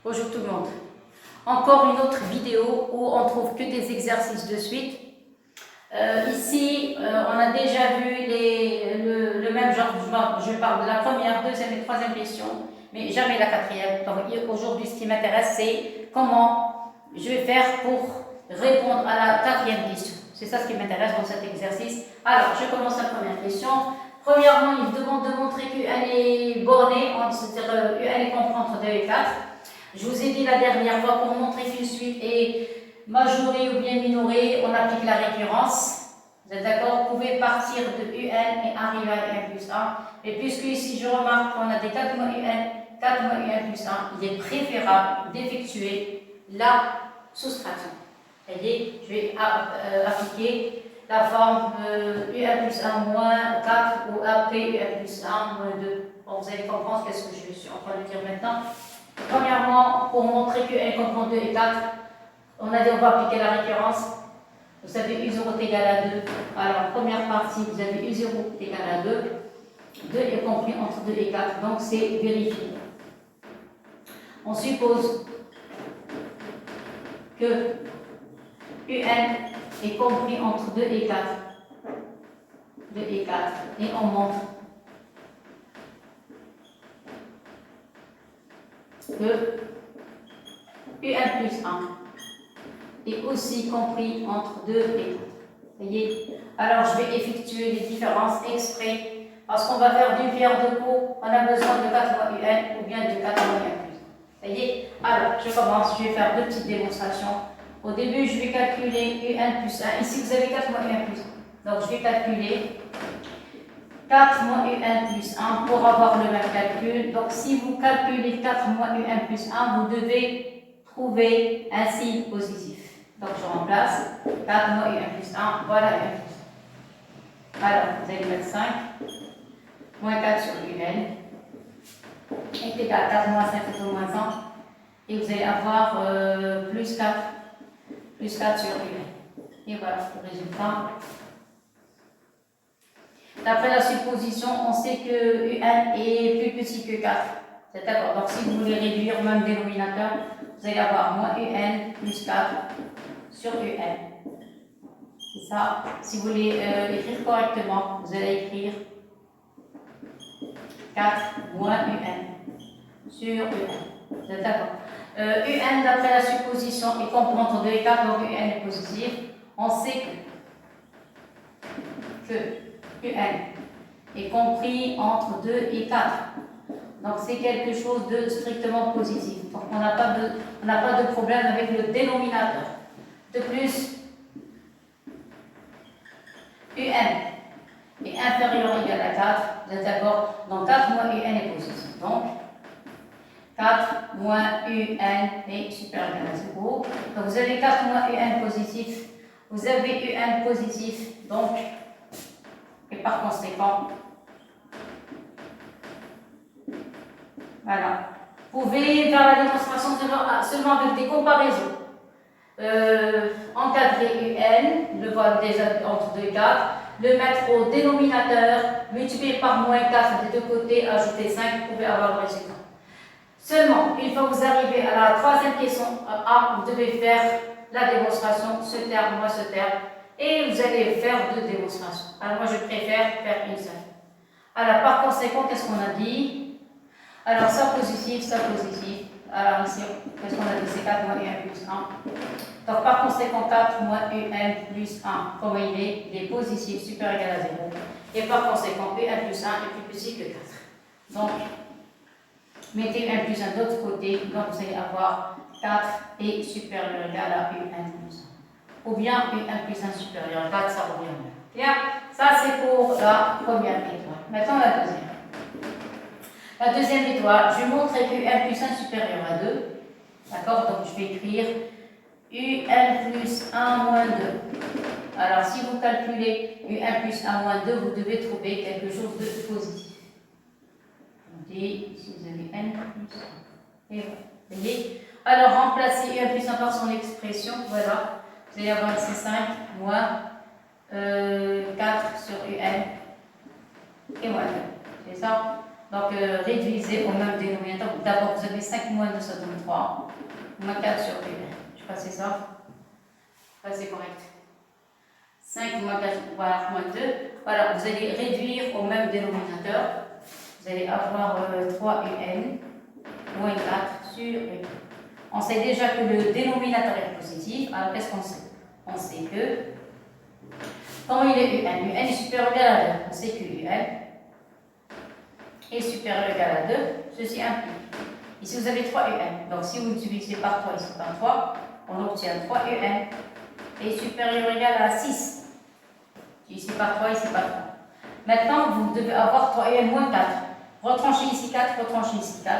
Bonjour tout le monde. Encore une autre vidéo où on trouve que des exercices de suite. Ici, on a déjà vu le même genre. Je parle de la première, deuxième et troisième question, mais jamais la quatrième. Donc aujourd'hui, ce qui m'intéresse, c'est comment je vais faire pour répondre à la quatrième question. C'est ça ce qui m'intéresse dans cet exercice. Alors, je commence la première question. Premièrement, il demande de montrer qu'un est borné, c'est-à-dire un est compris entre 2 et 4. Je vous ai dit la dernière fois, pour montrer qu'une suite est majorée ou bien minorée, on applique la récurrence. Vous êtes d'accord? Vous pouvez partir de un et arriver à un plus 1. Et puisque ici je remarque qu'on a des 4 moins un, 4 moins un plus 1, il est préférable d'effectuer la soustraction. Voyez, je vais appliquer la forme un plus 1 moins 4 ou après un plus 1 moins 2. Bon, vous allez comprendre qu'est-ce que je suis en train de dire maintenant. Premièrement, pour montrer que 1 comprend 2 et 4, on a dit on va appliquer la récurrence. Vous avez U0 est égal à 2. Alors, première partie, vous avez U0 est égal à 2. 2 est compris entre 2 et 4, donc c'est vérifié. On suppose que UN est compris entre 2 et 4. 2 et 4. Et on montre que UN plus 1 est aussi compris entre 2 et 4. Voyez? Alors, je vais effectuer les différences exprès, parce qu'on va faire d'une pierre deux coups, on a besoin de 4 moins UN ou bien de 4 moins UN plus 1. Voyez? Alors, je commence, je vais faire deux petites démonstrations. Au début, je vais calculer UN plus 1. Ici, vous avez 4 moins UN plus 1. Donc, je vais calculer 4 moins UN plus 1 pour avoir le même calcul. Donc, si vous calculez 4 moins UN plus 1, vous devez trouver un signe positif. Donc, je remplace 4 moins UN plus 1, voilà UN plus 1. Alors, vous allez mettre 5, moins 4 sur UN, est égal à 4 moins 5 égale moins 1, et vous allez avoir plus 4 sur UN. Et voilà le résultat. D'après la supposition, on sait que UN est plus petit que 4. C'est d'accord. Donc, si vous voulez réduire même le dénominateur, vous allez avoir moins UN plus 4 sur UN. C'est ça. Si vous voulez écrire correctement, vous allez écrire 4 moins UN sur UN. Vous êtes d'accord. UN, d'après la supposition, est compris entre 2 et 4, donc UN est positif. On sait que UN est compris entre 2 et 4. Donc c'est quelque chose de strictement positif. Donc on n'a pas de problème avec le dénominateur. De plus, UN est inférieur ou égal à 4. Vous êtes d'accord? Donc 4 moins UN est positif. Donc 4 moins UN est supérieur ou égal à 0. Donc vous avez 4 moins UN positif. Vous avez UN positif. Donc, et par conséquent, voilà. Vous pouvez faire la démonstration seulement avec des comparaisons. Encadrer UN, le voir déjà entre 2 et 4, le mettre au dénominateur, multiplier par moins 4 des deux côtés, ajouter 5, vous pouvez avoir le résultat. Seulement, une fois que vous arrivez à la troisième question A, vous devez faire la démonstration, ce terme, moi ce terme, et vous allez faire deux démonstrations. Alors moi je préfère faire une seule. Alors par conséquent, qu'est-ce qu'on a dit? Alors ça positif, ça positif. Alors ici, qu'est-ce qu'on a dit? C'est 4 moins UN plus 1. Donc par conséquent, 4 moins UN plus 1, comme il est positif, supérieur ou égal à 0. Et par conséquent, UN plus 1 est plus petit que 4. Donc, mettez UN plus 1 de l'autre côté, donc vous allez avoir 4 est supérieur ou égal à UN plus 1. Ou bien UN plus 1 supérieur à 4, ça revient bien. Bien, ça c'est pour la première étoile. Maintenant la deuxième. La deuxième étoile, je montre que UN plus 1 supérieur à 2. D'accord? Donc je vais écrire UN plus 1 moins 2. Alors si vous calculez UN plus 1 moins 2, vous devez trouver quelque chose de positif. On dit, ici vous avez N plus 1. Et voilà. Vous voyez? Alors remplacez UN plus 1 par son expression. Voilà. Vous allez avoir ici 5 moins 4 sur UN et moins 2. C'est ça? Donc, réduisez au même dénominateur. D'abord, vous avez 5 moins 2, ça donne 3. Moins 4 sur UN. Je sais pas si c'est ça. C'est correct. 5 moins 4, voilà, moins 2. Voilà, vous allez réduire au même dénominateur. Vous allez avoir 3UN moins 4 sur UN. On sait déjà que le dénominateur est positif. Alors, qu'est-ce qu'on sait? On sait que, quand il est UN, UN est supérieur ou égal à 2. On sait que UN est supérieur ou égal à 2. Ceci implique. Ici, vous avez 3 UN. Donc, si vous multipliez par 3 ici par 3, on obtient 3 UN est supérieur ou égal à 6. Ici par 3, ici par 3. Maintenant, vous devez avoir 3 UN moins 4. Retranchez ici 4, retranchez ici 4.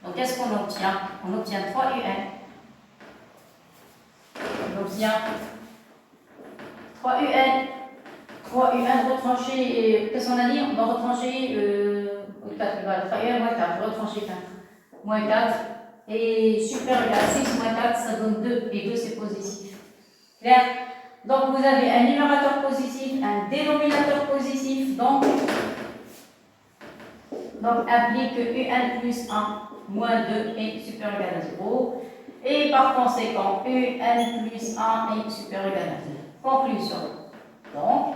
Donc, qu'est-ce qu'on obtient? On obtient 3 UN. On obtient 3 UN. 3 UN retranché. Qu'est-ce qu'on a dit? On va retrancher 4. Voilà, 3 UN moins 4. Retrancher 4. Moins 4. Et supérieur à 6 moins 4, ça donne 2. Et 2, c'est positif. Clair? Donc, vous avez un numérateur positif, un dénominateur positif. Donc implique que UN plus 1 moins 2 est supérieur ou égal à 0. Et par conséquent, UN plus 1 est supérieur ou égal à 2. Conclusion. Donc,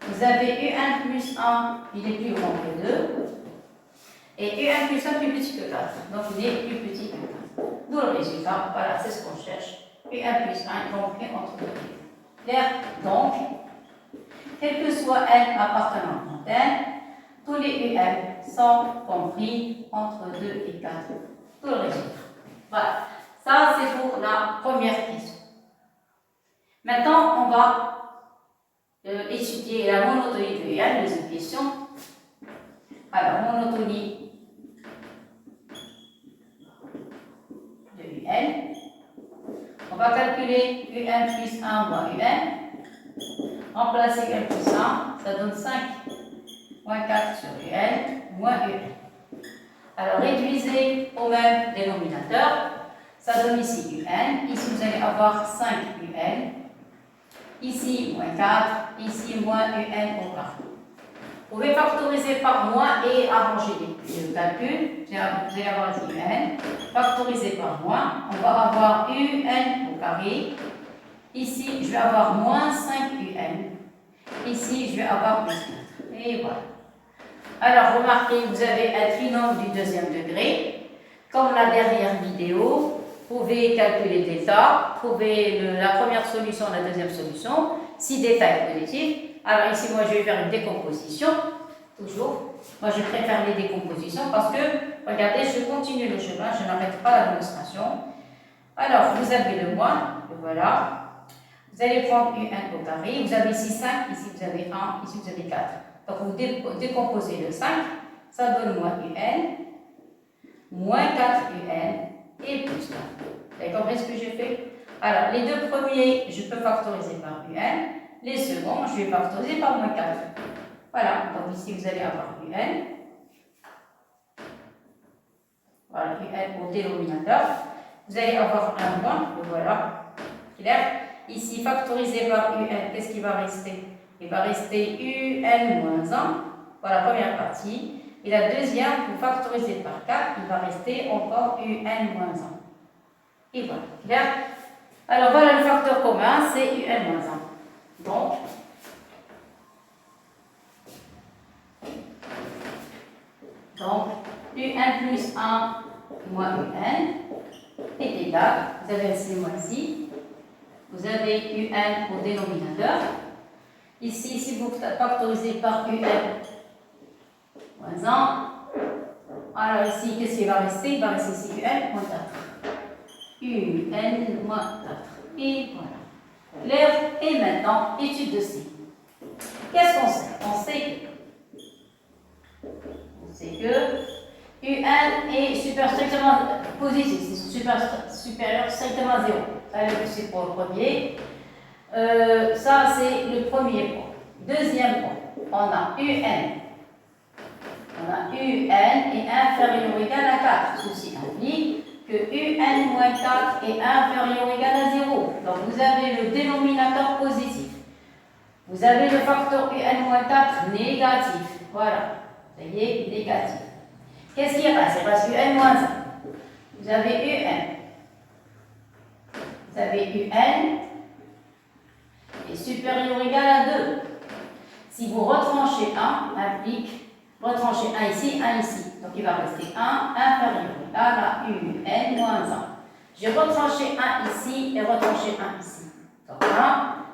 vous avez UN plus 1, il est plus grand que 2. Et UN plus 1 plus petit que 4. Donc, il est plus petit que 4. D'où le résultat. Voilà, c'est ce qu'on cherche. UN plus 1 est compris entre 2. Clair? Donc, quel que soit N appartenant à N, tous les UN sont compris entre 2 et 4. Tout le résultat. Voilà. Ça, c'est pour la première question. Maintenant, on va étudier la monotonie de UN, deuxième question. Alors, monotonie de UN. On va calculer UN plus 1 moins UN. Remplacer UN plus 1, ça donne 5 moins 4 sur UN moins UN. Alors, réduisez au même dénominateur. Ça donne ici UN. Ici, vous allez avoir 5 UN. Ici, moins 4. Ici, moins UN au carré. Vous pouvez factoriser par moins et arranger le calcul. Vous allez avoir ici UN. Factoriser par moins. On va avoir UN au carré. Ici, je vais avoir moins 5 UN. Ici, je vais avoir plus 4. Et voilà. Alors, remarquez, vous avez un trinôme du deuxième degré. Comme la dernière vidéo, vous pouvez calculer delta, trouver la première solution, la deuxième solution. Si delta est positif, alors ici, moi, je vais faire une décomposition. Toujours. Moi, je préfère les décompositions parce que, regardez, je continue le chemin, je n'arrête pas la démonstration. Alors, vous avez le moins, voilà. Vous allez prendre UN au carré. Vous avez ici 5, ici vous avez 1, ici vous avez 4. Donc, vous décomposez le 5, ça donne moins UN, moins 4 UN et plus 4. Vous avez compris ce que j'ai fait? Alors, les deux premiers, je peux factoriser par UN. Les seconds, je vais factoriser par moins 4. Voilà, donc ici vous allez avoir UN. Voilà, UN au dénominateur. Vous allez avoir un moins, voilà. Clair? Ici, factorisé par UN, qu'est-ce qui va rester? Il va rester UN moins 1 pour la première partie. Et la deuxième, vous factorisez par 4, il va rester encore UN moins 1. Et voilà. Clair? Alors voilà le facteur commun, c'est UN moins 1. Donc, UN plus 1 moins UN est égal, vous avez ici moins ici, vous avez UN au dénominateur. Ici, si vous factorisez par UN moins 1, alors ici, qu'est-ce qui va rester? Il va rester ici UN moins 4. UN moins 4. Et voilà. Clair? Et maintenant, étude de C. Qu'est-ce qu'on sait? On sait que UN est strictement positif, c'est supérieur strictement à 0. C'est pour le premier. Ça, c'est le premier point. Deuxième point, on a UN. On a UN est inférieur ou égal à 4. Ceci implique que UN moins 4 est inférieur ou égal à 0. Donc, vous avez le dénominateur positif. Vous avez le facteur UN moins 4 négatif. Voilà. Ça y est, négatif. Qu'est-ce qui reste? Il reste un moins 1. Vous avez un. Vous avez un est supérieur ou égal à 2. Si vous retranchez 1, implique retrancher 1 ici, 1 ici. Donc il va rester 1 inférieur ou égal à un moins 1. J'ai retranché 1 ici et retranché 1 ici. Donc 1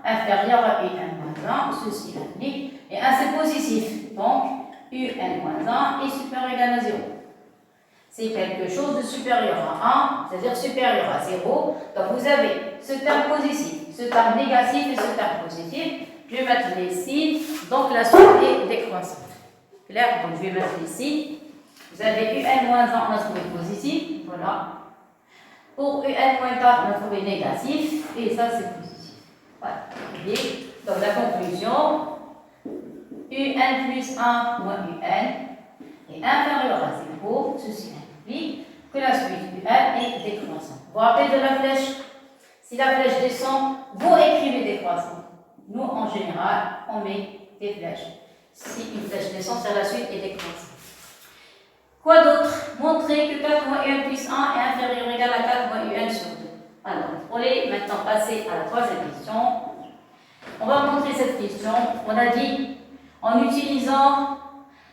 inférieur à un moins 1, ceci implique. Et 1 c'est positif. Donc un moins 1 est supérieur ou égal à 0. C'est quelque chose de supérieur à 1, c'est-à-dire supérieur à 0. Donc vous avez ce terme positif, ce terme négatif et ce terme positif. Je vais mettre les signes, donc la suite est décroissante. Clair? Donc je vais mettre les signes. Vous avez un moins 1, on a trouvé positif. Voilà. Pour un moins 4, on a trouvé négatif. Et ça, c'est positif. Voilà. Donc la conclusion, un plus 1 moins un est inférieur à 0. Ceci implique que la suite du 1 est décroissante. Vous vous rappelez de la flèche? Si la flèche descend, vous écrivez décroissante. Nous, en général, on met des flèches. Si une flèche descend, c'est la suite est décroissante. Quoi d'autre? Montrer que 4 moins 1 plus 1 est inférieur ou égal à 4 moins 1 sur 2. Alors, pour aller maintenant passer à la troisième question, on va montrer cette question. On a dit, en utilisant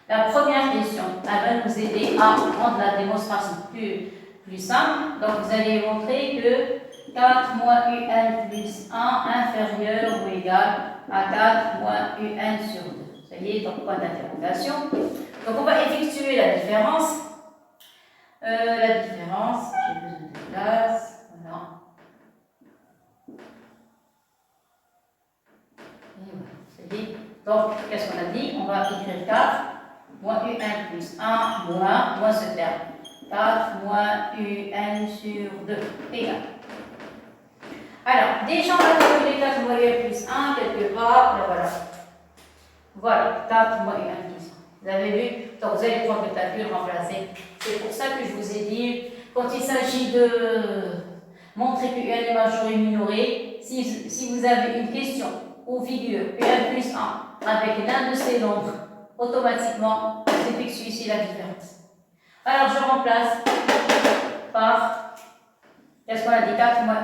la première question, elle va nous aider à rendre la démonstration plus simple. Donc, vous allez montrer que 4 moins un plus 1 inférieur ou égal à 4 moins un sur 2. Ça y est, donc point d'interrogation. Donc, on va effectuer la différence. J'ai besoin de place. Voilà. Et voilà, ça y est. Donc, qu'est-ce qu'on a dit? On va écrire 4 moins un plus 1 moins ce terme. 4 moins un sur 2 égal. Alors, déjà, on va calculer 4 moins 1 plus 1 quelque part. Là, voilà. Voilà, 4 moins 1 plus 1. Vous avez vu? Donc, vous allez prendre le calcul, remplacer. C'est pour ça que je vous ai dit, quand il s'agit de montrer que un est majeur et minoré, si vous avez une question où figure un plus 1 avec l'un de ces nombres, automatiquement, vous effectuez ici la différence. Alors, je remplace par, qu'est-ce qu'on a dit? 4 moins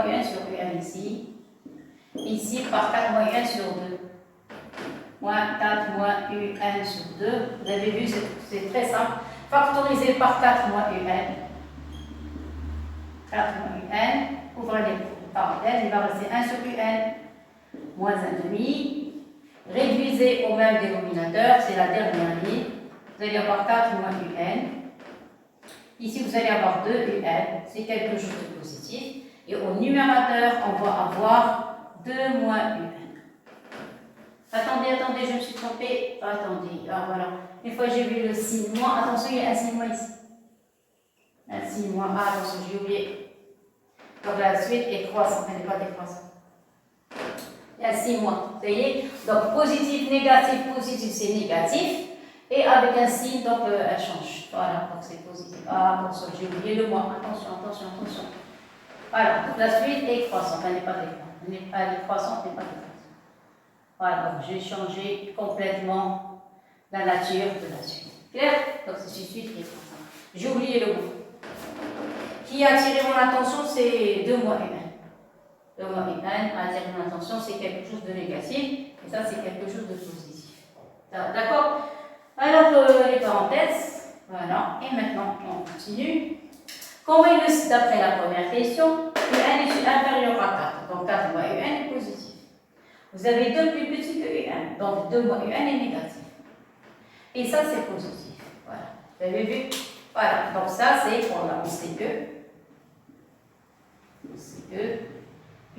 1 sur 1 ici. Ici, par 4 moins 1 sur 2. Moins 4 moins 1 sur 2. Vous avez vu, c'est très simple. Factoriser par 4 moins 1. 4 moins 1. Ouvrez les parenthèses. Il va rester 1 sur 1. Moins 1 demi. Réduisez au même dénominateur. C'est la dernière ligne. Vous allez avoir 4 moins 1. Ici, vous allez avoir 2 un. C'est quelque chose de positif. Et au numérateur, on va avoir 2 moins 1. Attendez, je me suis trompée. Attendez, voilà. Une fois j'ai vu le signe moins, attention, il y a un signe moins ici. Un signe moins, attention, j'ai oublié. Donc la suite est croissante, elle n'est pas décroissante. Il y a un signe moins, vous voyez? Donc positif, positif, c'est négatif. Et avec un signe, donc elle change. Voilà, donc c'est positif. Attention, j'ai oublié le moins. Attention. Voilà, donc la suite est croissante, elle n'est pas décroissante. Elle est croissante, elle n'est pas décroissante. Voilà, donc j'ai changé complètement la nature de la suite. Clair? Donc c'est une suite qui est croissante. J'ai oublié le mot. Qui a attiré mon attention, c'est 2 moins 1. 2 moins 1 a attiré mon attention, c'est quelque chose de négatif. Et ça, c'est quelque chose de positif. D'accord? Alors, les parenthèses. Voilà. Et maintenant, on continue. Combien d'après la première question, un est inférieur à 4. Donc 4 moins 1 est positif. Vous avez 2 plus petits que 1. Donc 2 moins 1 est négatif. Et ça, c'est positif. Voilà. Vous avez vu? Voilà. Donc ça, c'est pour la CE. CE.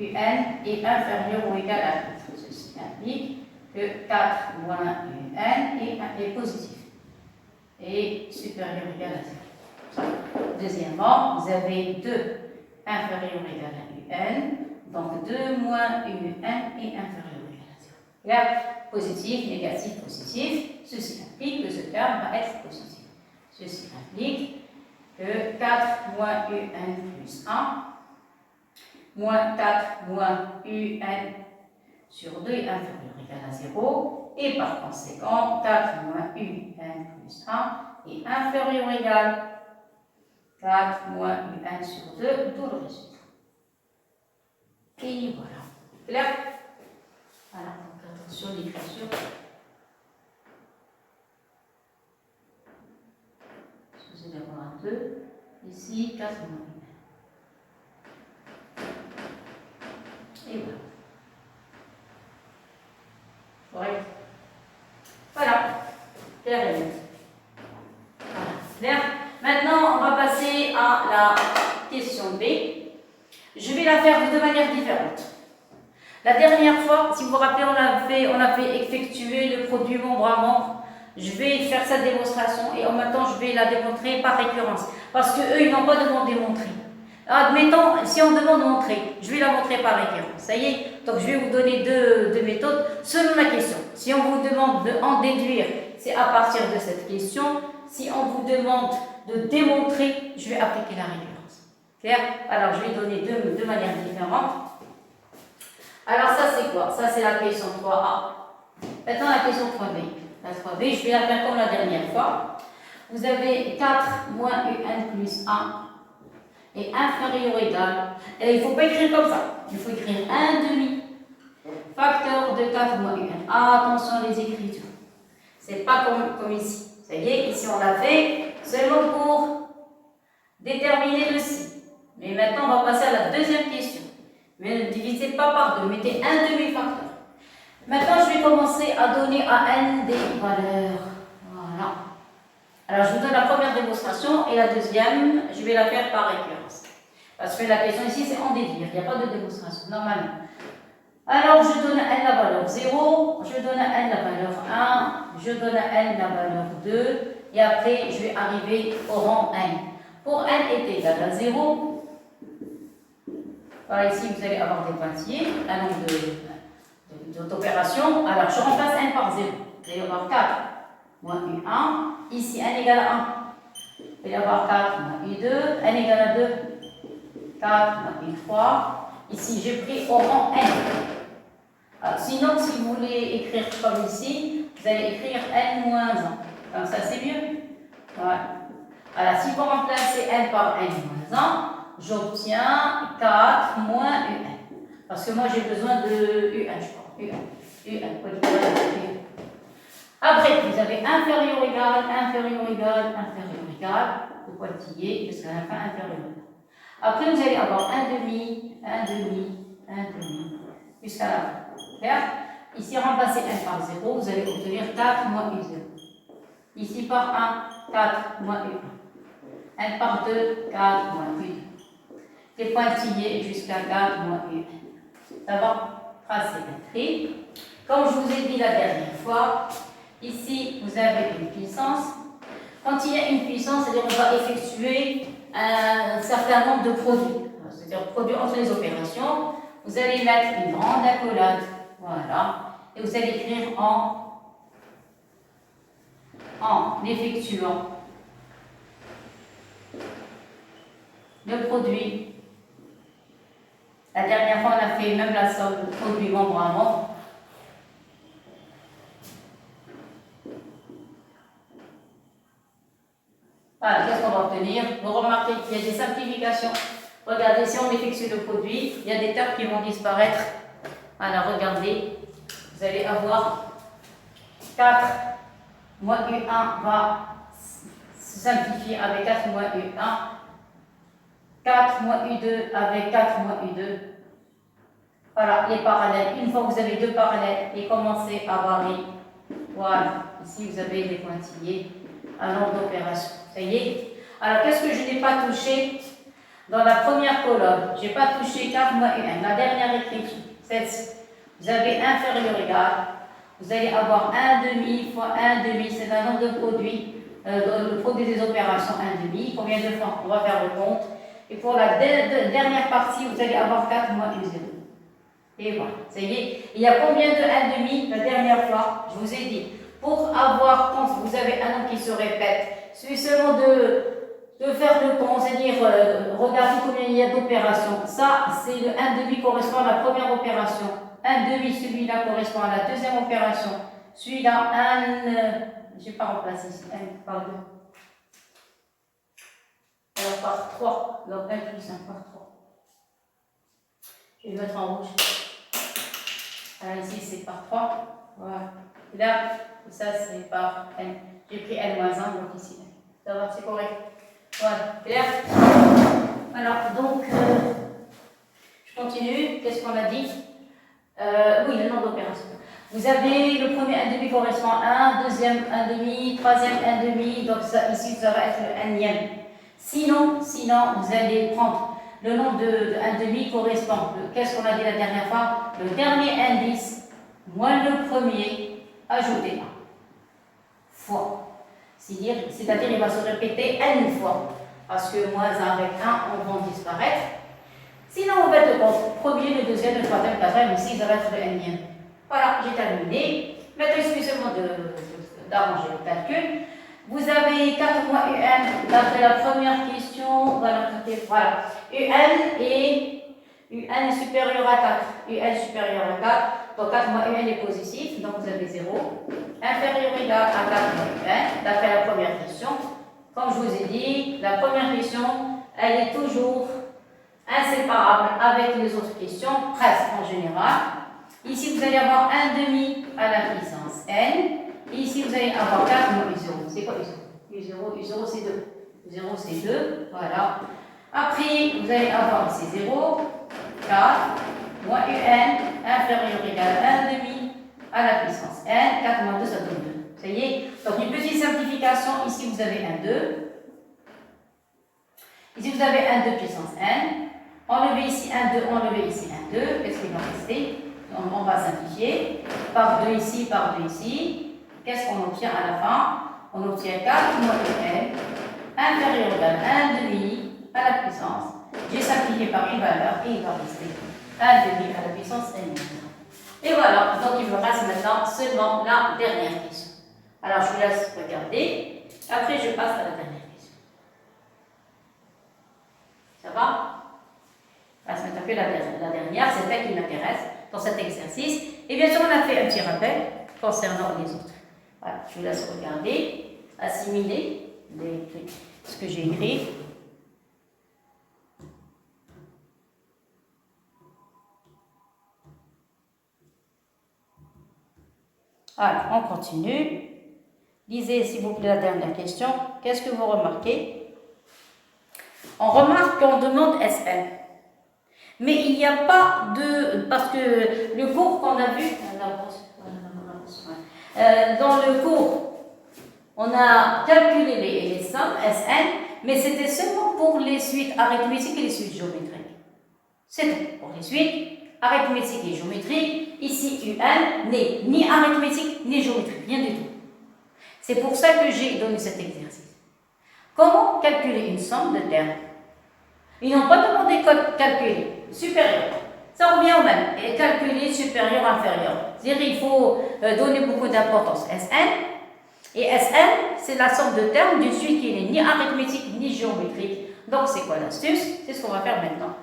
Un est inférieur ou égal à 4. Ceci implique que 4 moins 1 est positif. Et supérieur ou égal à 0. Deuxièmement, vous avez 2 inférieur ou égal à 1. Donc 2 moins 1 est inférieur ou égal à 0. Là, positif, négatif, positif. Ceci implique que ce terme va être positif. Ceci implique que 4 moins 1 plus 1 moins 4 moins 1 sur 2 est inférieur ou égal à 0. et par conséquent 4 moins UN plus 1 est inférieur ou égal 4 moins UN sur 2, d'où le résultat. Et voilà. Clair? Voilà, donc attention l'écriture. Excusez d'avoir un 2. Ici, 4 moins 1. Et voilà. Correct. Voilà. Clair et net. Voilà. Clair. Maintenant, on va passer à la question B. Je vais la faire de deux manières différentes. La dernière fois, si vous vous rappelez, on a fait effectuer le produit membre à membre. Je vais faire cette démonstration et en même temps, je vais la démontrer par récurrence. Parce qu'eux, ils n'ont pas demandé de montrer. Admettons, si on demande de montrer, je vais la montrer par récurrence. Ça y est, donc je vais vous donner deux méthodes selon la question. Si on vous demande de en déduire, c'est à partir de cette question. Si on vous demande de démontrer, je vais appliquer la récurrence. Clair? Alors, je vais donner deux manières différentes. Alors, ça, c'est quoi? Ça, c'est la question 3A. Maintenant, la question 3B. La 3B, je vais la faire comme la dernière fois. Vous avez 4 moins UN plus 1 est inférieur ou égal. Et il ne faut pas écrire comme ça. Il faut écrire 1 demi facteur de 4 moins UN. Attention les écritures. C'est pas comme ici. Ça y est, ici on l'a fait seulement pour déterminer le si. Mais maintenant, on va passer à la deuxième question. Mais ne divisez pas par 2, mettez un demi-facteur. Maintenant, je vais commencer à donner à n des valeurs. Voilà. Alors, je vous donne la première démonstration et la deuxième, je vais la faire par récurrence. Parce que la question ici, c'est en déduire. Il n'y a pas de démonstration, normalement. Alors, je donne à n la valeur 0, je donne à n la valeur 1, je donne à n la valeur 2, et après, je vais arriver au rang n. Pour n est égal à 0, voilà, ici, vous allez avoir des pointillés, un nombre d'opérations. Alors, je remplace n par 0. Vous allez avoir 4 moins U1. Ici, n égale à 1. Vous allez avoir 4 moins U2. n égale à 2. 4 moins U3. Ici, j'ai pris au rang n. Alors, sinon, si vous voulez écrire comme ici, vous allez écrire n moins 1. Comme ça, c'est mieux. Voilà. Alors, si vous remplacez n par n moins 1, j'obtiens 4 moins UN. Parce que moi, j'ai besoin de UN, je crois. UN. Après, vous avez inférieur égal, inférieur égal, inférieur égal, le pointillé jusqu'à la fin inférieur égal. Après, vous allez avoir 1 demi, 1 demi, 1 demi, jusqu'à la fin. Clair? Ici, remplacez n par 0, vous allez obtenir 4 moins U0. Ici, par 1, 4 moins U1. n par 2, 4 moins U2. Les pointillés jusqu'à 4 moins UN. Ça va? Tracer la tri. Comme je vous ai dit la dernière fois, ici vous avez une puissance. Quand il y a une puissance, c'est-à-dire on va effectuer un certain nombre de produits. C'est-à-dire produits entre les opérations. Vous allez mettre une grande accolade. Voilà. Et vous allez écrire en effectuant le produit. La dernière fois, on a fait même la somme de produit membre à membre. Voilà, qu'est-ce qu'on va obtenir? Vous remarquez qu'il y a des simplifications. Regardez, si on effectue le produit, il y a des termes qui vont disparaître. Alors, regardez, vous allez avoir 4 moins U1 va se simplifier avec 4 moins U1. 4 moins U2 avec 4 moins U2. Voilà, les parallèles. Une fois que vous avez deux parallèles, et commencez à varier. Voilà, ici vous avez des pointillés à nombre d'opérations. Ça y est. Alors, qu'est-ce que je n'ai pas touché dans la première colonne? Je n'ai pas touché 4 moins U1. La dernière écriture, celle-ci. Vous avez inférieur égal. Vous allez avoir 1 demi fois 1 demi. C'est un nombre de produits. Le produit des opérations 1 demi. Combien de fois? On va faire le compte. Et pour la dernière partie, vous allez avoir 4 moins U0. Et voilà, ça y est. Il y a combien de 1,5 la dernière fois? Je vous ai dit, pour avoir, quand vous avez un nombre qui se répète, il suffit seulement de faire le compte, c'est-à-dire regarder combien il y a d'opérations. Ça, c'est le 1,5 correspond à la première opération. 1,5, celui-là correspond à la deuxième opération. Celui-là, je n'ai pas remplacé ici, 1 par 2. Alors par 3, donc 1 plus 1 par 3. Je vais le mettre en rouge. Alors ici, c'est par 3. Voilà. Et là, ça, c'est par n. J'ai pris n-1, donc ici. Ça va, c'est correct. Voilà, clair? Alors, donc, je continue. Qu'est-ce qu'on a dit? Oui, le nombre d'opérations. Vous avez le premier 1,5 correspond à 1, deuxième 1,5, troisième 1,5, donc ça, ici, ça va être le nème. Sinon, vous allez prendre le nombre de 1,5 correspond. Qu'est-ce qu'on a dit la dernière fois? Le dernier indice moins le premier, ajouter 1 fois. C'est-à-dire il va se répéter n fois. Parce que moins 1 avec 1, on va disparaître. Sinon, on va être le premier, le deuxième, le troisième, le quatrième, ici, ça va être le nème. Voilà, j'ai terminé. Maintenant, il suffit seulement d'arranger le calcul. Vous avez 4 moins un, d'après la première question, voilà, un et un est supérieur à 4. Un supérieur à 4, donc 4 moins un est positif, donc vous avez 0. Inférieur ou égal à 4 moins un, d'après la première question. Comme je vous ai dit, la première question, elle est toujours inséparable avec les autres questions, presque en général. Ici, vous allez avoir 1,5 à la puissance n. Et ici, vous allez avoir 4 moins U0. C'est quoi U0? U0, c'est 2. U0, c'est 2. Voilà. Après, vous allez avoir ici 0, 4, moins UN, inférieur ou égal à 1,5 à la puissance n. 4 moins 2, ça donne 2. Ça y est. Donc, une petite simplification. Ici, vous avez 1, 2. Ici, vous avez 1, 2 puissance n. Enlevez ici 1, 2, enlevez ici 1, 2. Qu'est-ce qui va rester? On va simplifier. Par 2 ici, par 2 ici. Qu'est-ce qu'on obtient à la fin? On obtient 4 moins n inférieur ou égal à 1,5 à la puissance. J'ai simplifié par une valeur et il va rester 1,5 à la puissance n. Et voilà, donc il me reste maintenant seulement la dernière question. Alors je vous laisse regarder. Après je passe à la dernière question. Ça va? On va se mettre un peu la dernière, c'est elle qui m'intéresse dans cet exercice. Et bien sûr, on a fait un petit rappel concernant les autres. Voilà, je vous laisse regarder, assimiler ce que j'ai écrit. Alors, on continue. Lisez, s'il vous plaît, la dernière question. Qu'est-ce que vous remarquez? On remarque qu'on demande SN. Mais il n'y a pas de... Parce que le cours qu'on a vu... dans le cours, on a calculé les sommes, SN, mais c'était seulement pour les suites arithmétiques et les suites géométriques. C'est tout. Pour les suites arithmétiques et géométriques, ici UN n'est ni arithmétique ni géométrique, rien du tout. C'est pour ça que j'ai donné cet exercice. Comment calculer une somme de termes? Ils n'ont pas demandé de calculer supérieur. Ça revient au même. Et calculer supérieur, inférieur. C'est-à-dire qu'il faut donner beaucoup d'importance. SN. Et SN, c'est la somme de termes d'une suite qui n'est ni arithmétique ni géométrique. Donc, c'est quoi l'astuce? C'est ce qu'on va faire maintenant.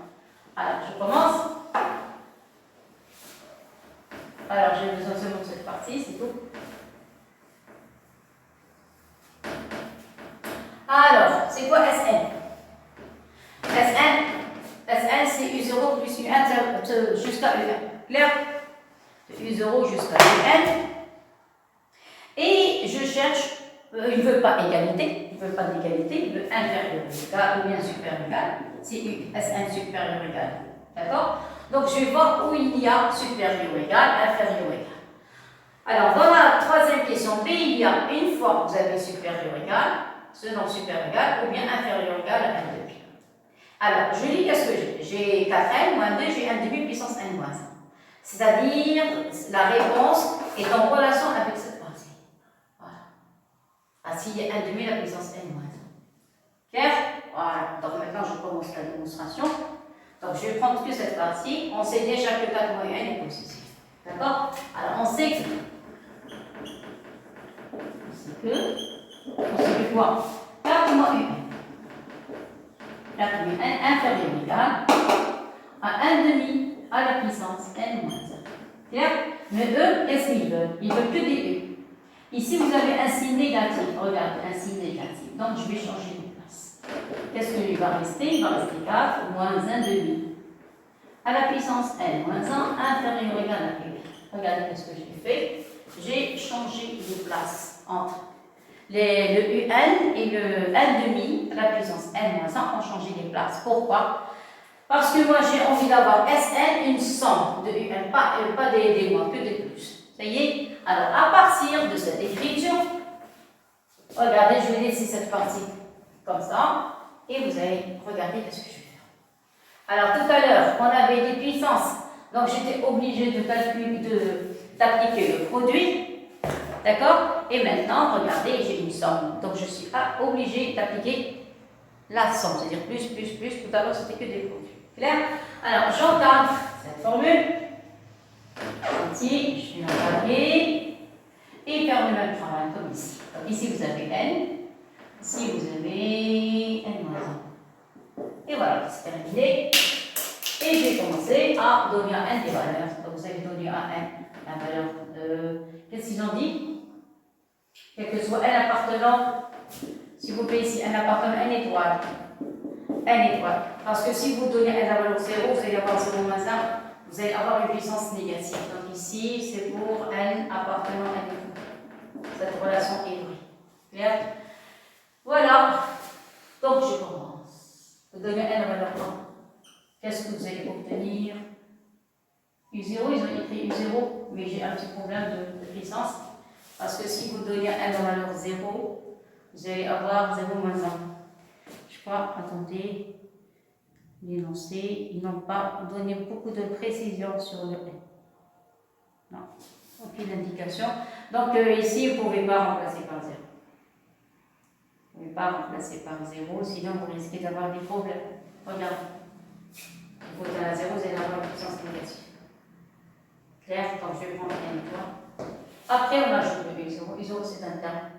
Alors, je commence. Alors, j'ai besoin seulement de cette partie, c'est tout. Alors, c'est quoi SN? SN, c'est U0 plus UN jusqu'à UN. Clair? U0 jusqu'à UN. Et je cherche, il ne veut pas égalité, il ne veut pas d'égalité, il veut inférieur ou égal ou bien supérieur ou égal. C'est SN supérieur ou égal. D'accord? Donc je vais voir où il y a supérieur ou égal, inférieur ou égal. Alors dans la troisième question B, il y a une fois que vous avez supérieur ou égal, ce nom supérieur ou égal, ou bien inférieur ou égal à 1,5. Alors, je lis qu'est-ce que j'ai? J'ai 4n moins 2, j'ai 1,5 puissance n moins 1. C'est-à-dire, la réponse est en relation avec cette partie. Voilà. Ah, s'il y a 1,5 la puissance n moins 1. Clair? Voilà. Donc maintenant, je commence la démonstration. Donc, je vais prendre que cette partie. On sait déjà que 4 moins n est positif. D'accord? Alors, on sait que quoi? 4 moins n. 4 moins n inférieur ou égal à 1,5 à la puissance n moins 1. Clair? Mais eux, qu'est-ce qu'ils veulent? Ils veulent que des u. Ici, vous avez un signe négatif. Regardez, un signe négatif. Donc, je vais changer de place. Qu'est-ce qu'il va rester? Il va rester 4 moins 1 demi. À la puissance n moins 1 inférieur ou égal à p. Regardez ce que j'ai fait. J'ai changé de place entre le un et le 1 demi à la puissance n moins 1 ont changé les places. Pourquoi? Parce que moi, j'ai envie d'avoir Sn une somme de un, pas des moins, que des plus. Ça y est? Alors, à partir de cette écriture, regardez, je vais laisser cette partie comme ça, et vous allez regarder ce que je vais faire. Alors, tout à l'heure, on avait des puissances, donc j'étais obligée de d'appliquer le produit, d'accord? Et maintenant, regardez, j'ai une somme, donc je suis obligée d'appliquer la somme, c'est-à-dire plus. Tout à l'heure, c'était que des produits. Clair? Alors, j'encadre cette formule. Ici, je suis encadré. Et faire le même travail comme ici. Donc, ici, vous avez n. Ici, vous avez n-1. Et voilà, c'est terminé. Et je vais commencer à donner à n des valeurs. Donc, vous allez donner à n la valeur de. Qu'est-ce qu'ils ont dit? Quel que soit n appartenant, s'il vous plaît, ici, n appartenant n étoile. N étoile. Parce que si vous donnez n la valeur 0, vous allez avoir 0 moins 1, vous allez avoir une puissance négative. Donc ici, c'est pour n appartenant à n étoile. Cette relation est vraie. Clair? Voilà. Donc je commence. Vous donnez n la valeur 1. Qu'est-ce que vous allez obtenir? U0, ils ont écrit U0, mais j'ai un petit problème de puissance. Parce que si vous donnez n la valeur 0, vous allez avoir 0 moins 1. Je crois, attendez, l'énoncé, ils n'ont pas donné beaucoup de précision sur le n. Non, aucune indication. Donc ici, vous ne pouvez pas remplacer par 0. Vous ne pouvez pas remplacer par 0, sinon vous risquez d'avoir des problèmes. Regardez. Vous votez à 0, vous allez avoir une puissance négative. Clair? Donc je vais prendre n étoile. Après, on ajoute le U0. U0, c'est un terme.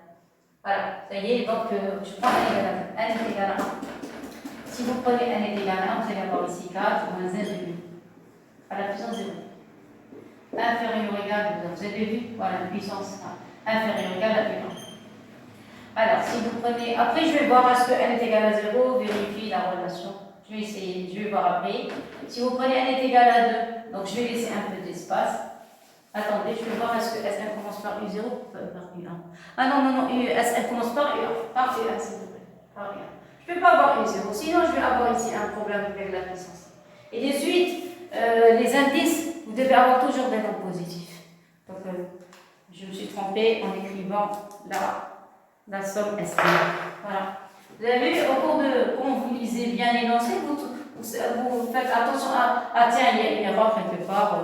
Voilà, ça y est, donc je prends n est égal à 1. Si vous prenez n est égal à 1, vous allez avoir ici 4 moins 1 demi. À la puissance 0. Inférieur ou égal, vous avez vu, voilà, la puissance 1. Inférieur ou égal à 1. Alors, si vous prenez, après je vais voir est-ce que n est égal à 0, vérifier la relation. Je vais essayer, je vais voir après. Si vous prenez n est égal à 2, donc je vais laisser un peu d'espace. Attendez, je vais voir est-ce que Sn commence par U0 par U1. Ah non, Sn commence par U1. Par U1, s'il vous plaît. Par U1. Je ne peux pas avoir U0, sinon je vais avoir ici un problème avec la puissance. Et de suite, les indices, vous devez avoir toujours des nombres positifs. Donc, je me suis trompée en écrivant la somme Sn. Voilà. Vous avez vu, au cours de, quand vous lisez bien l'énoncé, vous faites attention à tiens, il y a une erreur quelque part.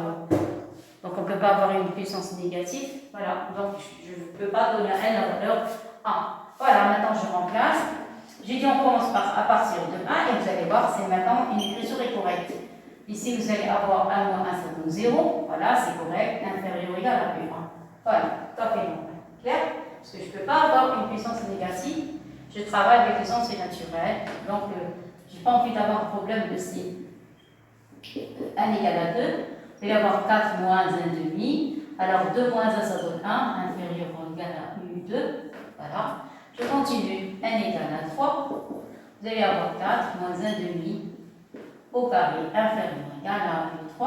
Donc, on ne peut pas avoir une puissance négative. Voilà. Donc, je ne peux pas donner à n la valeur 1. Voilà, maintenant je remplace. J'ai dit on commence à partir de 1 et vous allez voir, c'est maintenant une écriture est correcte. Ici, vous allez avoir 1 moins 1, ça donne 0. Voilà, c'est correct. Inférieur ou égal à 1. Voilà, tout à fait normal. Clair? Parce que je ne peux pas avoir une puissance négative. Je travaille avec les sens naturels. Donc, je n'ai pas envie d'avoir un problème de signe. 1 égale à 2. Vous allez avoir 4 moins 1 demi. Alors 2 moins 1, ça donne 1, inférieur ou égal à U2. Voilà. Je continue. n égale à 3. Vous allez avoir 4 moins 1 demi au carré inférieur ou égal à U3.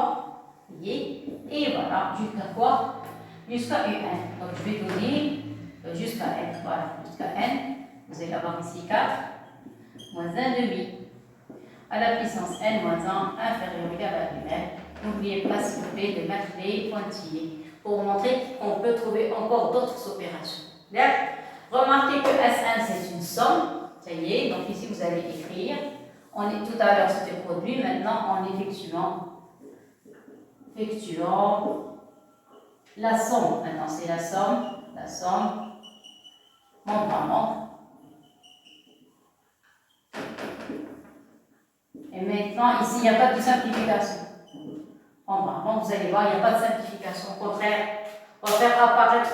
Et voilà. Jusqu'à quoi? Jusqu'à Un. Donc je vais donner jusqu'à n. Voilà. Jusqu'à n. Vous allez avoir ici 4 moins 1 demi. À la puissance n moins 1 inférieur ou égal à Un. N'oubliez pas, s'il vous plaît, de mettre les pointillés pour vous montrer qu'on peut trouver encore d'autres opérations. Remarquez que S1, c'est une somme. Ça y est, donc ici, vous allez écrire. Tout à l'heure, c'était produit. Maintenant, en effectuant la somme. Maintenant, c'est la somme, membre par membre. Et maintenant, ici, il n'y a pas de simplification. Bon, vous allez voir, il n'y a pas de simplification. Au contraire, on va faire apparaître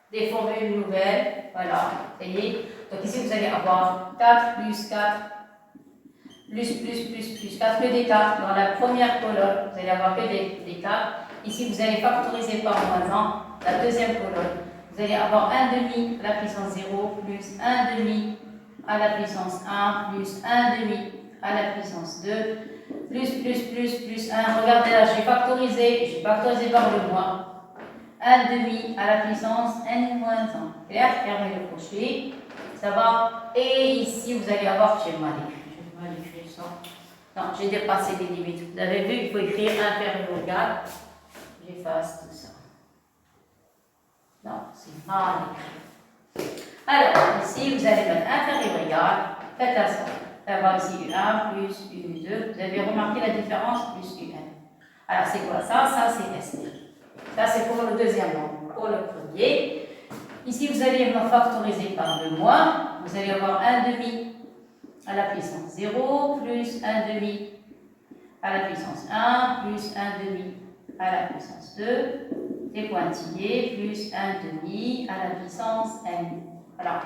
des formules nouvelles. Voilà, vous voyez. Donc ici, vous allez avoir 4 plus 4 plus 4 que des 4. Dans la première colonne, vous allez avoir que des 4. Ici, vous allez factoriser par moins 1 la deuxième colonne. vous allez avoir 1 demi à la puissance 0 plus 1 demi à la puissance 1 plus 1 demi à la puissance 2 plus 1. Regardez là, j'ai factorisé par le moins. 1 demi à la puissance n moins 1. Clair, fermez le crochet. Ça va. Et ici, vous allez avoir, j'ai mal écrit ça. Non, j'ai dépassé les limites. Vous avez vu, il faut écrire inférieur ou égal. J'efface tout ça. Non, c'est mal écrit. Alors, ici, vous allez mettre inférieur ou égal. Faites à ça. Ça va ici U1 plus U2. Vous avez remarqué la différence plus UN. Alors, c'est quoi ça? Ça, c'est ST. Ça, c'est pour le deuxième nombre. Pour le premier, ici, vous allez me factoriser par le moins. Vous allez avoir 1 demi à la puissance 0 plus 1 demi à la puissance 1 plus 1 demi à la puissance 2 des pointillés plus 1 demi à la puissance n. Voilà.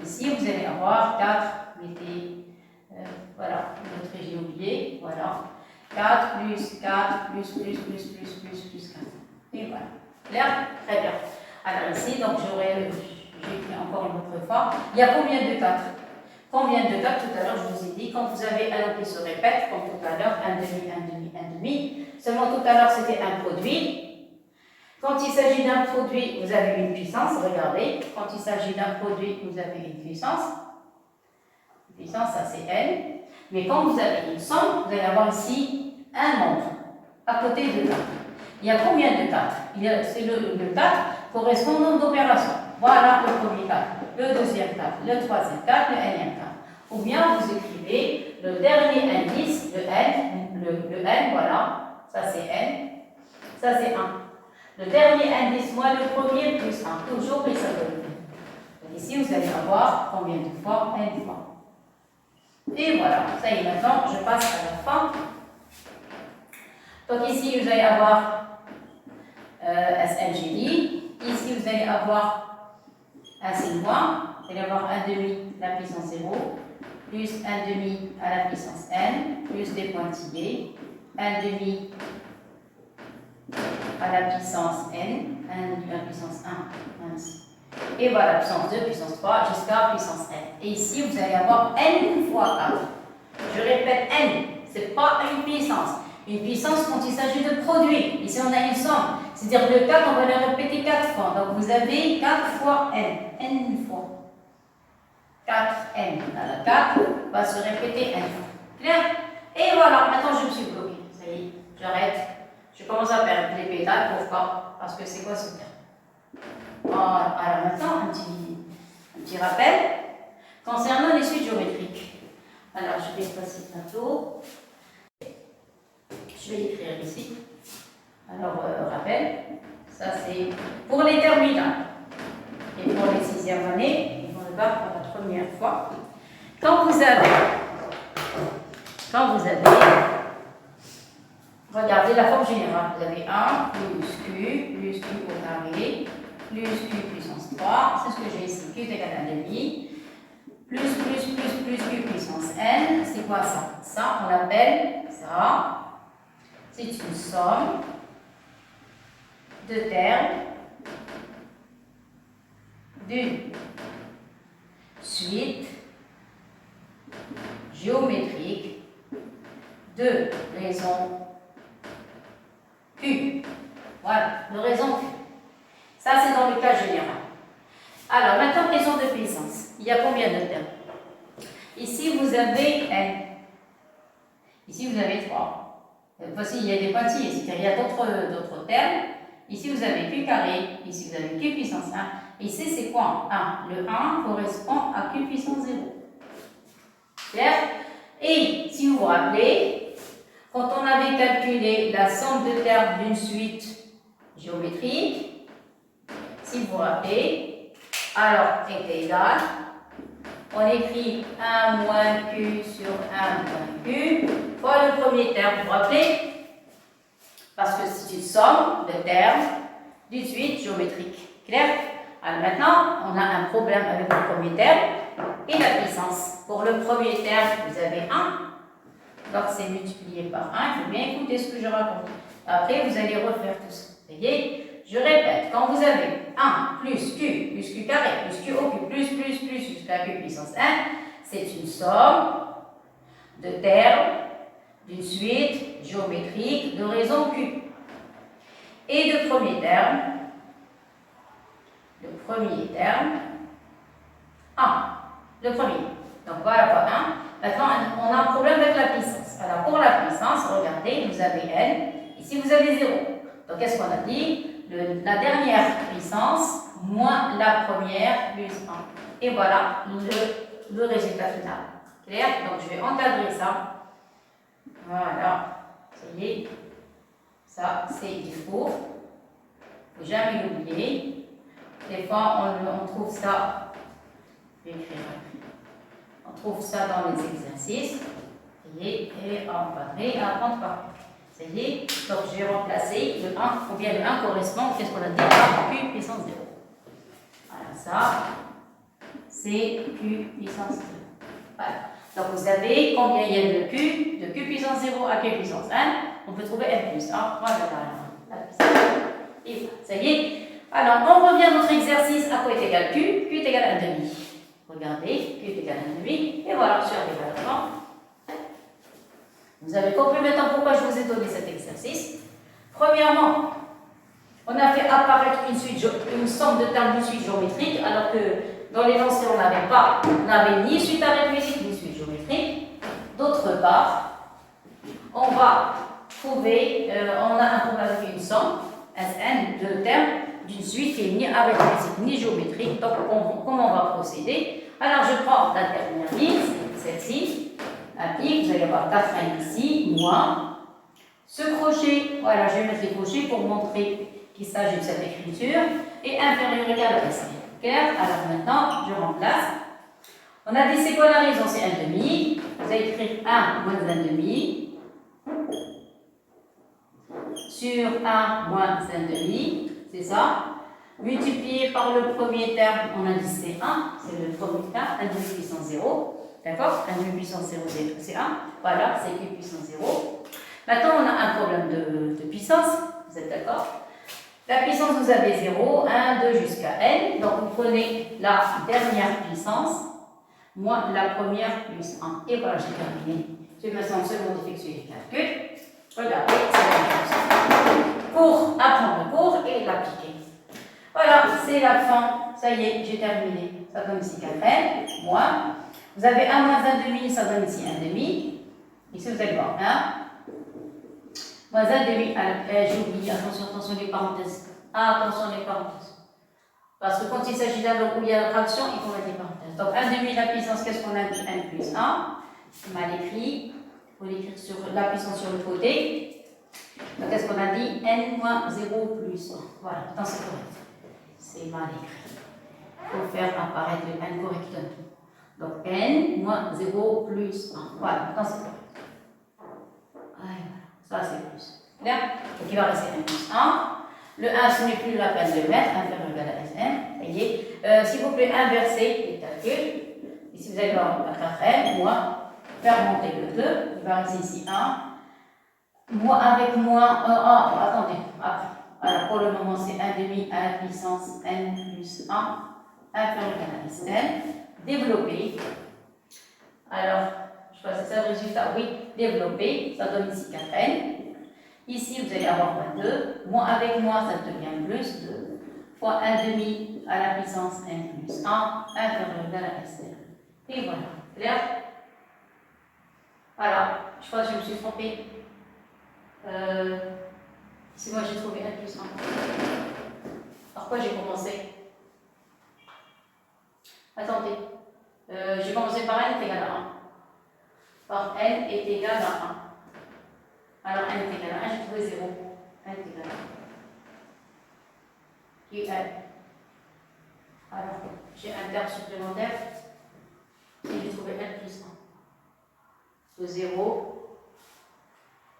Ici, vous allez avoir 4, mettez, voilà, notre j'ai oublié, voilà. 4 plus 4 plus 4. Et voilà. Clair? Très bien. Alors ici, donc j'ai écrit encore une autre fois. Il y a combien de 4? Combien de 4? Tout à l'heure, je vous ai dit, quand vous avez un nom qui se répète, comme tout à l'heure, 1 demi, 1 demi, 1 demi. Seulement tout à l'heure, c'était un produit. Quand il s'agit d'un produit, vous avez une puissance. Regardez, quand il s'agit d'un produit, vous avez une puissance. Une puissance, ça c'est n. Mais quand vous avez une somme, vous allez avoir ici un nombre à côté de 4. Il y a combien de 4? C'est le 4 correspond au nombre d'opérations. Voilà le premier 4, le deuxième 4, le troisième 4, le nème 4. Ou bien vous écrivez le dernier indice, le n, le n, voilà, ça c'est n, ça c'est 1. Le dernier indice moins le premier plus 1, toujours plus ça donne. Donc ici vous allez avoir combien de fois? N fois. Et voilà, ça y est, maintenant je passe à la fin. Donc ici vous allez avoir SNGI. Ici, vous allez avoir un signe moins. Vous allez avoir 1 demi à la puissance 0, plus 1 demi à la puissance n, plus des pointillés, 1 demi à la puissance n, 1 demi à la puissance 1, ainsi. Et voilà, puissance 2, puissance 3, jusqu'à puissance n. Et ici, vous allez avoir n fois 4. Je répète, n, ce n'est pas une puissance. Une puissance quand il s'agit de produits. Ici, on a une somme. C'est-à-dire le 4, on va le répéter 4 fois. Donc, vous avez 4 fois n. N fois. 4n. Alors, 4 va se répéter n fois. Clair? Et voilà, maintenant, je me suis bloquée. Ça y est, j'arrête. Je commence à perdre les pétales. Pourquoi? Parce que c'est quoi ce terme? Voilà. Alors, maintenant, un petit rappel concernant les suites géométriques. Alors, je vais passer le tableau. Je vais écrire ici. Alors, rappel, ça c'est pour les terminales. Et pour les 6e années, ils vont le voir pour la première fois. Quand vous avez, regardez la forme générale. Vous avez 1 plus Q au carré, plus Q puissance 3. C'est ce que j'ai ici. Q est égal à 1 demi. Plus Q puissance n. C'est quoi ça? Ça, on l'appelle ça. C'est une somme de termes d'une suite géométrique de raison Q. Voilà, de raison Q. Ça, c'est dans le cas général. Alors, maintenant, question de puissance. Il y a combien de termes? Ici, vous avez n. Ici, vous avez 3. Voici, il y a des pointillés, c'est-à-dire il y a d'autres termes. Ici, vous avez Q carré, ici, vous avez Q puissance 1. Ici, c'est quoi? 1. Le 1 correspond à Q puissance 0. Clair? Et si vous vous rappelez, quand on avait calculé la somme de termes d'une suite géométrique, si vous vous rappelez, alors était égal, on écrit 1 moins Q sur 1 moins Q fois le premier terme, vous vous rappelez? Parce que c'est une somme de termes d'une suite géométrique. Clair? Alors maintenant, on a un problème avec le premier terme et la puissance. Pour le premier terme, vous avez 1. Donc c'est multiplié par 1. Il faut bien écouter ce que je raconte. Après, vous allez refaire tout ça. Vous voyez? Je répète, quand vous avez 1 plus Q carré plus Q au cube plus jusqu'à Q puissance n, c'est une somme de termes d'une suite géométrique de raisons Q. Et de premier terme, 1. Le premier. Donc voilà pour 1. Maintenant, on a un problème avec la puissance. Alors pour la puissance, regardez, vous avez n, ici vous avez 0. Donc qu'est-ce qu'on a dit? La dernière puissance moins la première plus 1. Et voilà le résultat final. Clair? Donc je vais encadrer ça. Voilà. Ça y est. Ça, c'est du faux. Il ne faut jamais l'oublier. Des fois, on trouve ça. Je vais écrire. On trouve ça dans les exercices. Et encadrer, à apprendre par cœur. Ça y est. Donc je vais remplacer le 1. Ou bien le 1 correspond, qu'est-ce qu'on a dit, à Q puissance 0. Voilà, ça, c'est Q puissance 0. Voilà. Donc vous avez combien il y a de Q puissance 0 à Q puissance 1. On peut trouver n plus 1. Voilà la puissance. Et voilà, ça y est. Alors, on revient à notre exercice. À quoi est égal Q? Q est égal à 1,5. Regardez, Q est égal à 1,5. Et voilà, sur les valeurs. Vous avez compris maintenant pourquoi je vous ai donné cet exercice. Premièrement, on a fait apparaître une somme de termes d'une suite géométrique, alors que dans les lancers, on n'avait ni suite arithmétique ni suite géométrique. D'autre part, on va trouver, on a un problème avec une somme, Sn, de termes d'une suite qui est ni arithmétique ni géométrique. Donc, comment on va procéder? Alors, je prends la dernière ligne, celle-ci. Applique, vous allez avoir 4n ici, moins. Ce crochet, voilà, je vais mettre les crochets pour montrer qu'il s'agit de cette écriture. Et inférieur ou égal à Sn. Clair? Alors maintenant, je remplace. On a dit c'est quoi la raison? C'est 1,5. Vous allez écrire 1 moins 1,5 sur 1 moins 1,5. C'est ça. Multiplié par le premier terme, on a dit c'est 1. C'est le premier terme, 1,5 puissance 0. D'accord? 1,5 puissance 0, c'est 1. Voilà, c'est Q puissance 0. Maintenant, on a un problème de puissance. Vous êtes d'accord? La puissance, vous avez 0, 1, 2 jusqu'à n. Donc, vous prenez la dernière puissance moins la première plus 1. Et voilà, j'ai terminé. Je vais maintenant seulement effectuer les calculs. Regardez, c'est la même chose. Pour apprendre le cours et l'appliquer. Voilà, c'est la fin. Ça y est, j'ai terminé. Ça donne ici 4n, moins. Vous avez 1 moins 1,5, ça donne ici 1,5. Ici, vous allez voir 1. Moins 1,5. J'ai oublié, attention les parenthèses. Attention les parenthèses. Parce que quand il s'agit d'un bloc où il y a la fraction, il faut mettre des parenthèses. Donc 1,5 la puissance, qu'est-ce qu'on a dit? N plus 1. C'est mal écrit. Il faut l'écrire sur la puissance sur le côté. Donc qu'est-ce qu'on a dit? N moins 0 plus 1. Voilà, attends, c'est correct. C'est mal écrit. Il faut faire apparaître le n correctement. Donc n moins 0 plus 1. Voilà, attends, c'est correct. Voilà, ça c'est plus. Clair? Donc il va rester n plus 1. Le 1, ce n'est plus la peine de le mettre, inférieur ou égal à Sn. Voyez, s'il vous plaît, inversez les calculs. Ici, vous allez voir la 4n, moins, faire monter le 2. Il va rester ici 1. Moins avec moins, attendez, après. Alors, pour le moment, c'est 1,5 à la puissance n plus 1, inférieur ou égal à Sn. Développer. Alors, je crois que c'est ça le résultat. Oui, développer. Ça donne ici 4n. Ici, vous allez avoir moins 2. Moins avec moins, ça devient plus 2. Fois 1,5 à la puissance n plus 1, inférieur ou égal à Sn. Et voilà. Clair? Voilà. Je crois que je me suis trompée. Si moi j'ai trouvé n plus 1. Par quoi j'ai commencé? Attendez. J'ai commencé par n est égal à 1. Par n est égal à 1. Alors n est égal à 1, j'ai trouvé 0. n est égal à 1. Qui est n? Alors, j'ai un terme supplémentaire. Et j'ai trouvé n plus 1. De 0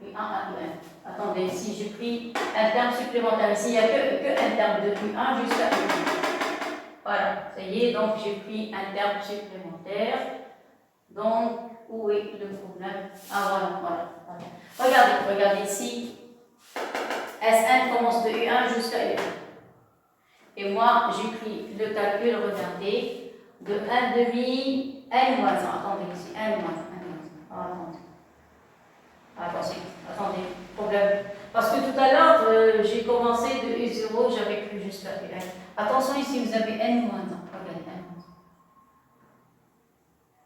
et 1 à 2n. Attendez, si j'ai pris un terme supplémentaire ici, il n'y a que un terme depuis 1 jusqu'à 1. Voilà, ça y est, donc j'ai pris un terme supplémentaire. Donc, où est le problème? Ah voilà. Regardez ici. Sn commence de U1 jusqu'à U1. Et moi, j'écris le calcul, regardez, de 1 demi, n moins 1. Attendez ici, n moins 1. Ah, attendez. Attendez, problème. Parce que tout à l'heure, j'ai commencé de U0, j'avais pris juste la UN. Attention, ici, vous avez n moins 1. Regardez, n moins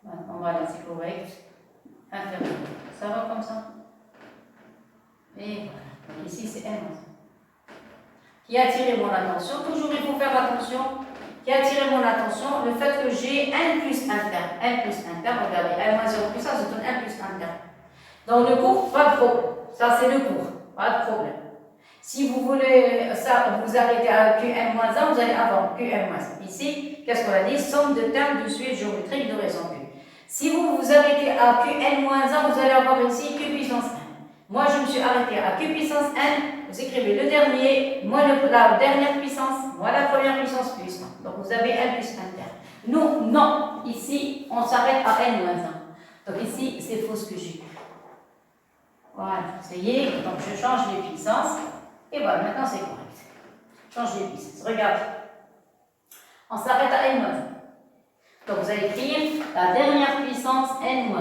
1. Maintenant, voilà, c'est correct. Inférieur. Ça va comme ça? Et voilà. Ici, c'est n moins 1. Qui a attiré mon attention, toujours il faut faire attention, qui a attiré mon attention, le fait que j'ai n plus 1 terme. N plus 1 terme, regardez, n moins 0 plus ça, ça donne n plus 1 terme. Dans le cours, pas de problème. Ça, c'est le cours, pas de problème. Si vous voulez ça, vous arrêtez à Qn-1, vous allez avoir Qn-1. Ici, qu'est-ce qu'on a dit? Somme de termes de suite géométrique de raison Q. Si vous vous arrêtez à Qn-1, vous allez avoir ici Q puissance 1. Moi, je me suis arrêtée à Q puissance n. Vous écrivez le dernier, moins la dernière puissance, moins la première puissance plus 1. Donc, vous avez n plus 1 terme. Nous, non. Ici, on s'arrête à n-1. Donc, ici, c'est faux ce que j'ai. Voilà, ça y est. Donc, je change les puissances. Et voilà, maintenant, c'est correct. Change les puissances. Regarde. On s'arrête à n-1. Donc, vous allez écrire la dernière puissance n-1.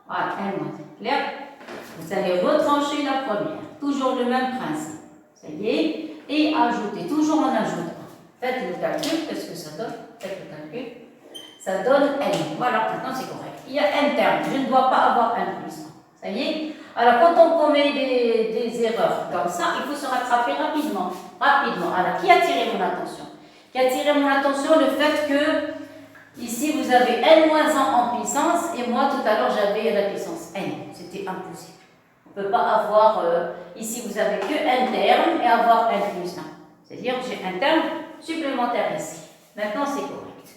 Voilà, n-1. Clair? Vous allez retrancher la première. Toujours le même principe. Ça y est. Et ajouter. Toujours en ajoutant. Faites le calcul. Qu'est-ce que ça donne? Faites le calcul. Ça donne n. Voilà, maintenant c'est correct. Il y a n termes. Je ne dois pas avoir n plus 1. Ça y est? Alors, quand on commet des erreurs comme ça, il faut se rattraper rapidement. Rapidement. Alors, qui a attiré mon attention? Qui a attiré mon attention le fait que ici vous avez n-1 en puissance et moi tout à l'heure j'avais la puissance n. C'était impossible. On ne peut pas avoir, ici vous avez que un terme et avoir n plus 1. C'est-à-dire que j'ai un terme supplémentaire ici. Maintenant c'est correct.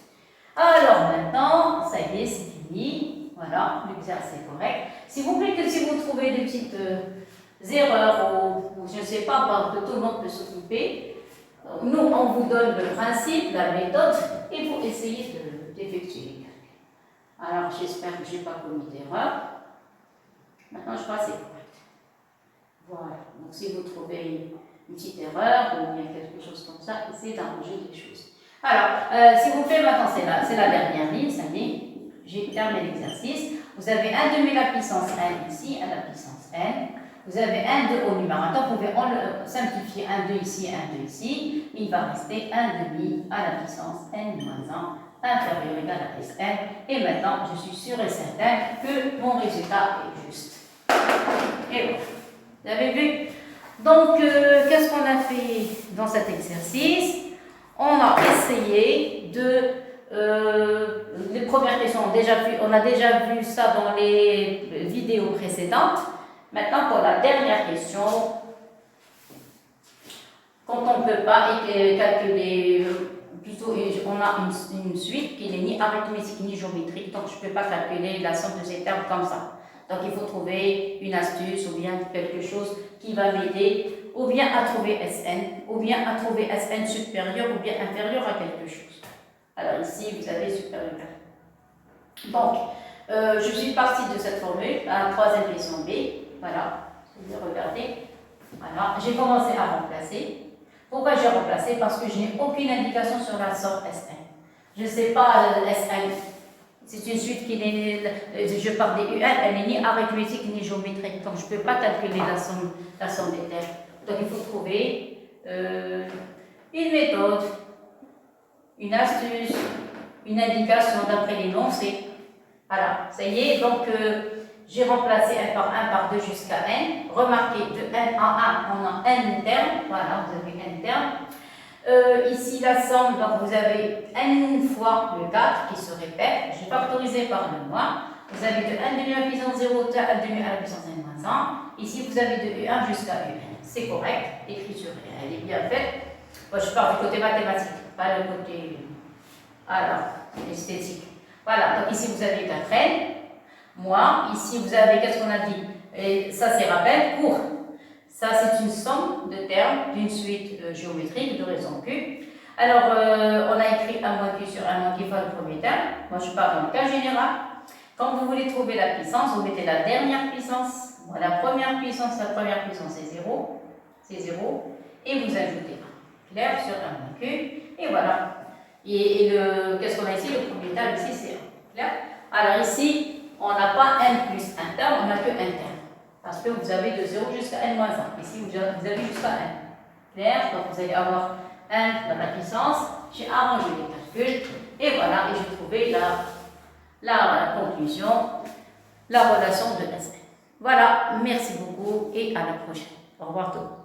Alors maintenant, ça y est, c'est fini. Voilà, l'exercice est correct. S'il vous plaît que si vous trouvez des petites erreurs ou je ne sais pas, que tout le monde peut s'occuper, nous on vous donne le principe, la méthode et vous essayez d'effectuer les calculs. Alors j'espère que je n'ai pas commis d'erreur. Maintenant je crois que c'est correct. Voilà, donc si vous trouvez une petite erreur ou bien quelque chose comme ça, essayez d'arranger les choses. Alors, s'il vous plaît, maintenant c'est la dernière ligne, ça y est, j'ai terminé l'exercice. Vous avez 1 demi la puissance n ici, à la puissance n. Vous avez 1 2 au numérateur, vous pouvez simplifier 1 2 ici, 1 2 ici. Il va rester 1 demi à la puissance n moins 1 inférieur ou égal à plus n. Et maintenant, je suis sûr et certain que mon résultat est juste. Et voilà. Vous avez vu? Donc, qu'est-ce qu'on a fait dans cet exercice? On a essayé de... les premières questions, on a déjà vu ça dans les vidéos précédentes. Maintenant, pour la dernière question, quand on ne peut pas calculer, plutôt on a une suite qui n'est ni arithmétique ni géométrique, donc je ne peux pas calculer la somme de ces termes comme ça. Donc, il faut trouver une astuce ou bien quelque chose qui va m'aider ou bien à trouver Sn, ou bien à trouver Sn supérieur ou bien inférieur à quelque chose. Alors ici, vous avez supérieur. Donc, je suis partie de cette formule, la troisième question B. Voilà, je vais regarder. Voilà, j'ai commencé à remplacer. Pourquoi j'ai remplacé? Parce que je n'ai aucune indication sur la somme Sn. Je ne sais pas Sn. C'est une suite qui n'est, je parle des UN, elle n'est ni arithmétique ni géométrique, donc je ne peux pas calculer la somme des termes. Donc il faut trouver une méthode, une astuce, une indication d'après l'énoncé. Voilà, ça y est, donc j'ai remplacé 1 par 2 jusqu'à n. Remarquez, de n en 1, on a n termes, voilà, vous avez n termes. Ici, la somme, donc vous avez n fois le 4 qui se répète. Je factorisé par le moins. Vous avez de 1 demi à la puissance 0 à 1 demi à la puissance n moins 1. Ici, vous avez de U1 jusqu'à UN. C'est correct. L'écriture, elle est bien faite. Moi, je parle du côté mathématique, pas le côté esthétique. Voilà, donc ici, vous avez 4n. Moi, ici, vous avez, qu'est-ce qu'on a dit? Et ça, c'est rappel court. Ça, c'est une somme de termes d'une suite géométrique de raison Q. Alors, on a écrit 1 moins Q sur 1 moins Q fois le premier terme. Moi, je parle dans le cas général. Quand vous voulez trouver la puissance, vous mettez la dernière puissance. Moi, la première puissance c'est 0. C'est 0. Et vous ajoutez 1. Clair sur 1 moins Q. Et voilà. Qu'est-ce qu'on a ici? Le premier terme ici, c'est 1. Clair? Alors ici, on n'a pas n plus un terme, on n'a que un terme. Parce que vous avez de 0 jusqu'à n moins 1. Ici, vous avez jusqu'à n. Clair? Donc vous allez avoir 1 dans la puissance. J'ai arrangé les calculs. Et voilà, et j'ai trouvé la conclusion, la relation de S. Voilà, merci beaucoup et à la prochaine. Au revoir tout le monde.